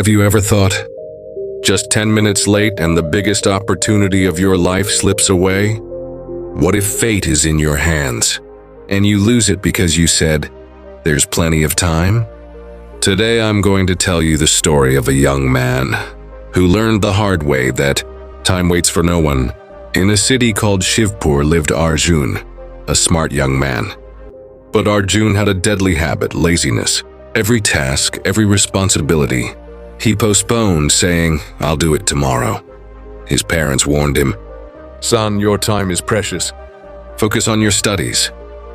Have you ever thought, just 10 minutes late and the biggest opportunity of your life slips away? What if fate is in your hands and you lose it because you said, there's plenty of time? Today I'm going to tell you the story of a young man who learned the hard way that time waits for no one. In a city called Shivpur lived Arjun, a smart young man. But Arjun had a deadly habit, laziness. Every task, every responsibility, he postponed, saying, I'll do it tomorrow. His parents warned him, Son, your time is precious. Focus on your studies.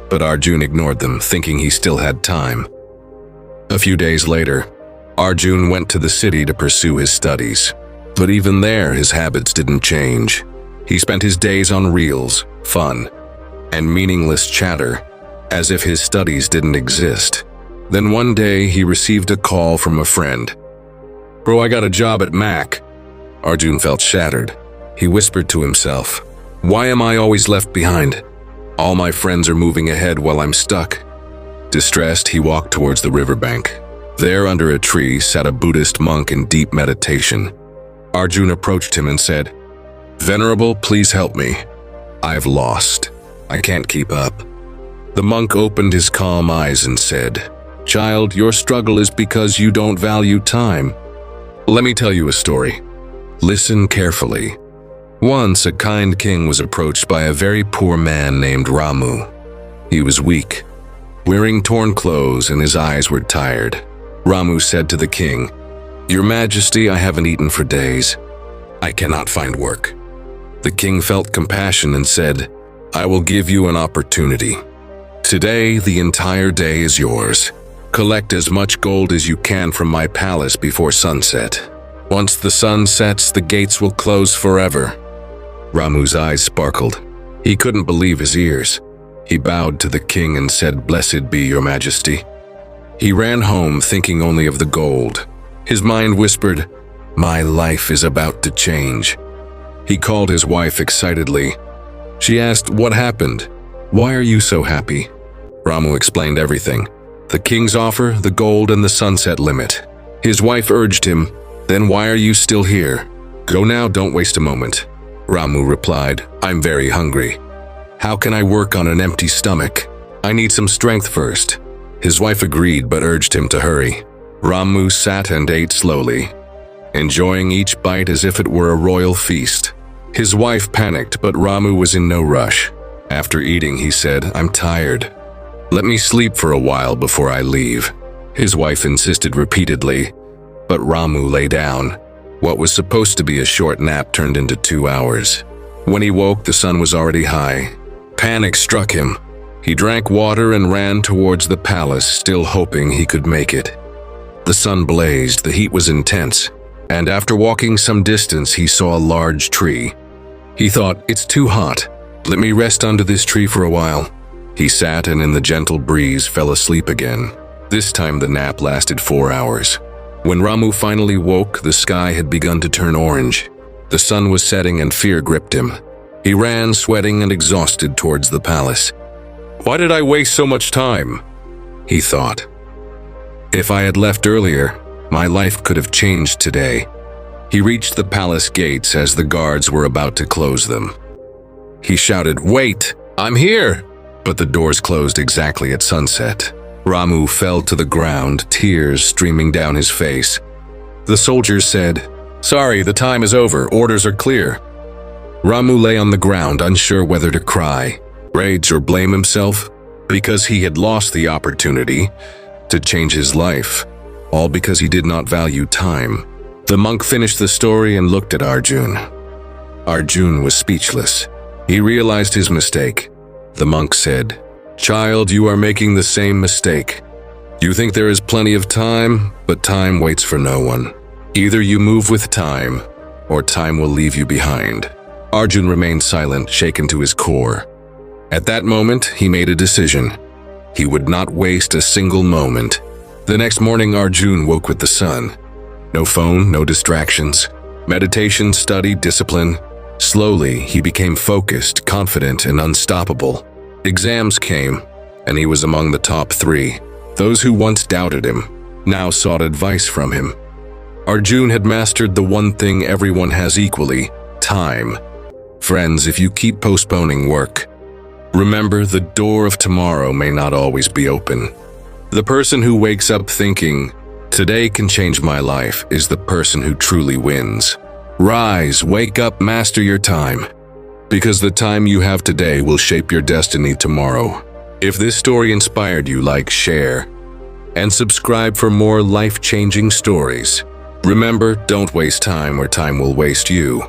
But Arjun ignored them, thinking he still had time. A few days later, Arjun went to the city to pursue his studies. But even there, his habits didn't change. He spent his days on reels, fun, and meaningless chatter, as if his studies didn't exist. Then one day, he received a call from a friend. Bro, I got a job at Mac. Arjun felt shattered. He whispered to himself, Why am I always left behind? All my friends are moving ahead while I'm stuck. Distressed, he walked towards the riverbank. There, under a tree, sat a Buddhist monk in deep meditation. Arjun approached him and said, Venerable, please help me. I've lost. I can't keep up. The monk opened his calm eyes and said, Child, your struggle is because you don't value time. Let me tell you a story. Listen carefully. Once, a kind king was approached by a very poor man named Ramu. He was weak, wearing torn clothes, and his eyes were tired. Ramu said to the king, Your Majesty, I haven't eaten for days. I cannot find work. The king felt compassion and said, I will give you an opportunity. Today, the entire day is yours. Collect as much gold as you can from my palace before sunset. Once the sun sets, the gates will close forever. Ramu's eyes sparkled. He couldn't believe his ears. He bowed to the king and said, Blessed be your majesty. He ran home thinking only of the gold. His mind whispered, My life is about to change. He called his wife excitedly. She asked, What happened? Why are you so happy? Ramu explained everything. The king's offer, the gold, and the sunset limit. His wife urged him, Then why are you still here? Go now, don't waste a moment. Ramu replied, I'm very hungry. How can I work on an empty stomach? I need some strength first. His wife agreed but urged him to hurry. Ramu sat and ate slowly, enjoying each bite as if it were a royal feast. His wife panicked, but Ramu was in no rush. After eating, he said, I'm tired. Let me sleep for a while before I leave. His wife insisted repeatedly, but Ramu lay down. What was supposed to be a short nap turned into 2 hours. When he woke, the sun was already high. Panic struck him. He drank water and ran towards the palace, still hoping he could make it. The sun blazed, the heat was intense, and after walking some distance, he saw a large tree. He thought, It's too hot. Let me rest under this tree for a while. He sat and in the gentle breeze fell asleep again. This time the nap lasted 4 hours. When Ramu finally woke, the sky had begun to turn orange. The sun was setting and fear gripped him. He ran, sweating and exhausted, towards the palace. Why did I waste so much time? He thought. If I had left earlier, my life could have changed today. He reached the palace gates as the guards were about to close them. He shouted, Wait, I'm here! But the doors closed exactly at sunset. Ramu fell to the ground, tears streaming down his face. The soldiers said, Sorry, the time is over, orders are clear. Ramu lay on the ground, unsure whether to cry, rage, or blame himself, because he had lost the opportunity to change his life, all because he did not value time. The monk finished the story and looked at Arjun. Arjun was speechless. He realized his mistake. The monk said, Child, you are making the same mistake. You think there is plenty of time, but time waits for no one. Either you move with time, or time will leave you behind. Arjun remained silent, shaken to his core. At that moment, he made a decision. He would not waste a single moment. The next morning, Arjun woke with the sun. No phone, no distractions. Meditation, study, discipline. Slowly, he became focused, confident, and unstoppable. Exams came, and he was among the top 3. Those who once doubted him now sought advice from him. Arjun had mastered the one thing everyone has equally: time. Friends, if you keep postponing work, remember the door of tomorrow may not always be open. The person who wakes up thinking, "Today can change my life," is the person who truly wins. Rise, wake up, master your time. Because the time you have today will shape your destiny tomorrow. If this story inspired you, like, share, and subscribe for more life-changing stories. Remember, don't waste time or time will waste you.